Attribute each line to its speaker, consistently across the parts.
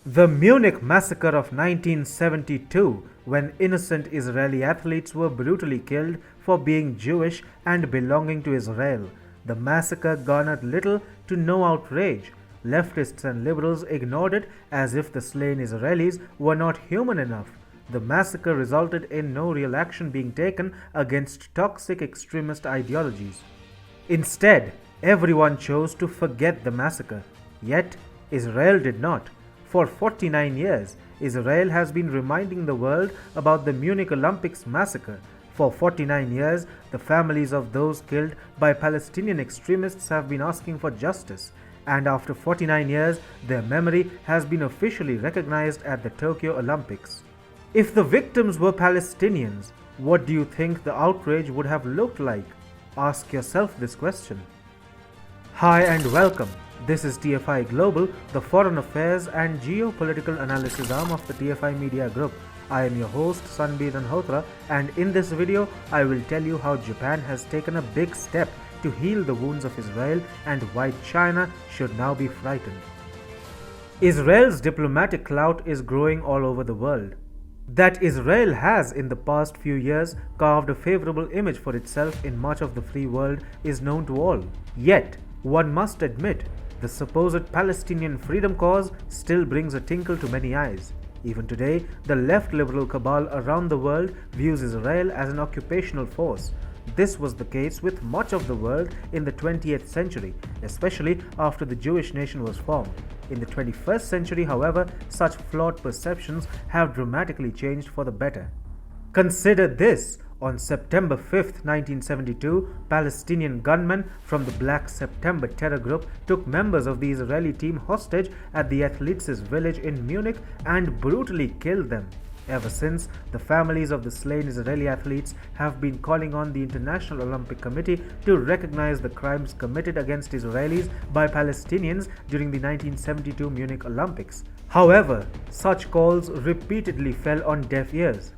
Speaker 1: The Munich Massacre of 1972, when innocent Israeli athletes were brutally killed for being Jewish and belonging to Israel. The massacre garnered little to no outrage. Leftists and liberals ignored it as if the slain Israelis were not human enough. The massacre resulted in no real action being taken against toxic extremist ideologies. Instead, everyone chose to forget the massacre. Yet, Israel did not. For 49 years, Israel has been reminding the world about the Munich Olympics massacre. For 49 years, the families of those killed by Palestinian extremists have been asking for justice. And after 49 years, their memory has been officially recognized at the Tokyo Olympics. If the victims were Palestinians, what do you think the outrage would have looked like? Ask yourself this question. Hi and welcome. This is TFI Global, the foreign affairs and geopolitical analysis arm of the TFI Media Group. I am your host Sanbir Ranhotra, and in this video I will tell you how Japan has taken a big step to heal the wounds of Israel and why China should now be frightened. Israel's diplomatic clout is growing all over the world. That Israel has in the past few years carved a favorable image for itself in much of the free world is known to all. Yet, one must admit, the supposed Palestinian freedom cause still brings a tinkle to many eyes. Even today, the left liberal cabal around the world views Israel as an occupational force. This was the case with much of the world in the 20th century, especially after the Jewish nation was formed. In the 21st century, however, such flawed perceptions have dramatically changed for the better. Consider this. On September 5, 1972, Palestinian gunmen from the Black September terror group took members of the Israeli team hostage at the athletes' village in Munich and brutally killed them. Ever since, the families of the slain Israeli athletes have been calling on the International Olympic Committee to recognize the crimes committed against Israelis by Palestinians during the 1972 Munich Olympics. However, such calls repeatedly fell on deaf ears.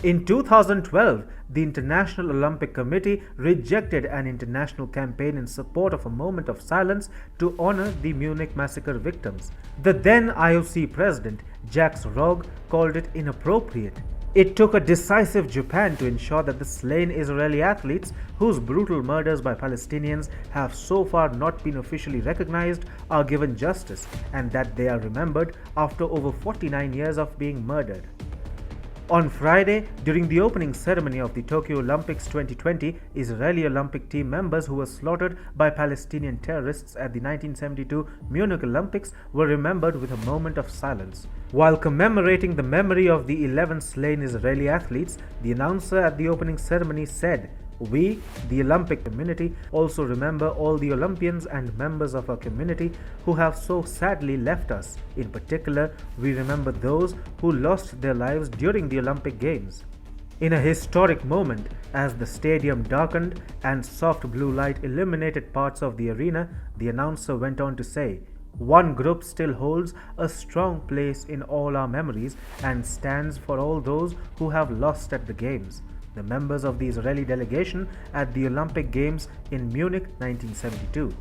Speaker 1: In 2012, the International Olympic Committee rejected an international campaign in support of a moment of silence to honor the Munich Massacre victims. The then IOC president, Jacques Rogge, called it inappropriate. It took a decisive Japan to ensure that the slain Israeli athletes, whose brutal murders by Palestinians have so far not been officially recognized, are given justice, and that they are remembered after over 49 years of being murdered. On Friday, during the opening ceremony of the Tokyo Olympics 2020, Israeli Olympic team members who were slaughtered by Palestinian terrorists at the 1972 Munich Olympics were remembered with a moment of silence. While commemorating the memory of the 11 slain Israeli athletes, the announcer at the opening ceremony said, "We, the Olympic community, also remember all the Olympians and members of our community who have so sadly left us. In particular, we remember those who lost their lives during the Olympic Games." In a historic moment, as the stadium darkened and soft blue light illuminated parts of the arena, the announcer went on to say, "One group still holds a strong place in all our memories and stands for all those who have lost at the Games. The members of the Israeli delegation at the Olympic Games in Munich 1972.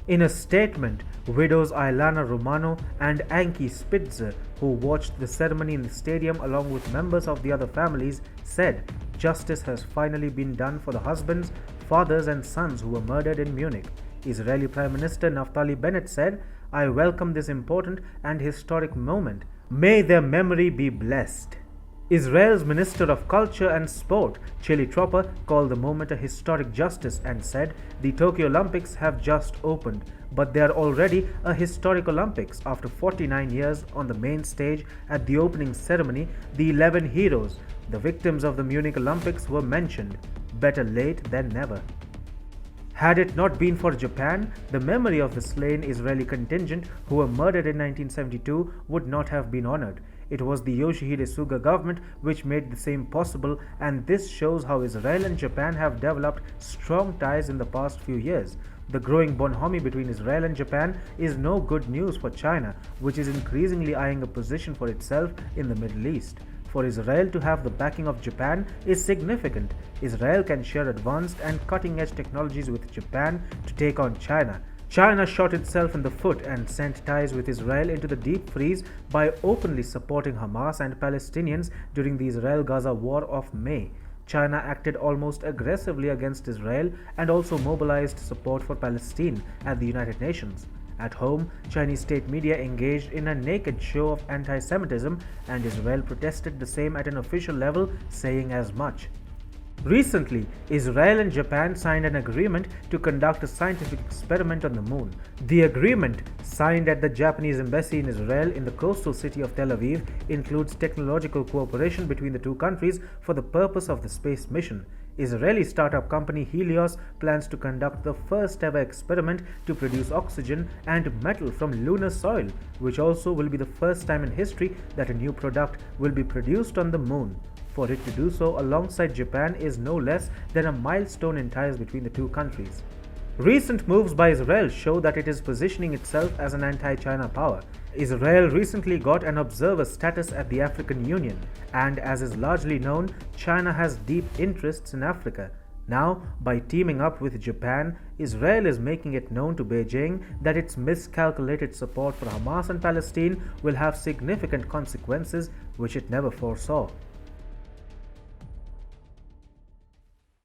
Speaker 1: In a statement, widows Ailana Romano and Anki Spitzer, who watched the ceremony in the stadium along with members of the other families, said, "Justice has finally been done for the husbands, fathers and sons who were murdered in Munich." Israeli Prime Minister Naftali Bennett said, "I welcome this important and historic moment. May their memory be blessed." Israel's Minister of Culture and Sport, Chili Tropper, called the moment a historic justice and said, "The Tokyo Olympics have just opened, but they are already a historic Olympics. After 49 years on the main stage at the opening ceremony, the 11 heroes, the victims of the Munich Olympics, were mentioned. Better late than never." Had it not been for Japan, the memory of the slain Israeli contingent who were murdered in 1972 would not have been honored. It was the Yoshihide Suga government which made the same possible, and this shows how Israel and Japan have developed strong ties in the past few years. The growing bonhomie between Israel and Japan is no good news for China, which is increasingly eyeing a position for itself in the Middle East. For Israel to have the backing of Japan is significant. Israel can share advanced and cutting-edge technologies with Japan to take on China. China shot itself in the foot and sent ties with Israel into the deep freeze by openly supporting Hamas and Palestinians during the Israel-Gaza war of May. China acted almost aggressively against Israel and also mobilized support for Palestine at the United Nations. At home, Chinese state media engaged in a naked show of anti-Semitism, and Israel protested the same at an official level, saying as much. Recently, Israel and Japan signed an agreement to conduct a scientific experiment on the moon. The agreement, signed at the Japanese embassy in Israel in the coastal city of Tel Aviv, includes technological cooperation between the two countries for the purpose of the space mission. Israeli startup company Helios plans to conduct the first ever experiment to produce oxygen and metal from lunar soil, which also will be the first time in history that a new product will be produced on the moon. For it to do so alongside Japan is no less than a milestone in ties between the two countries. Recent moves by Israel show that it is positioning itself as an anti-China power. Israel recently got an observer status at the African Union, and as is largely known, China has deep interests in Africa. Now, by teaming up with Japan, Israel is making it known to Beijing that its miscalculated support for Hamas and Palestine will have significant consequences which it never foresaw.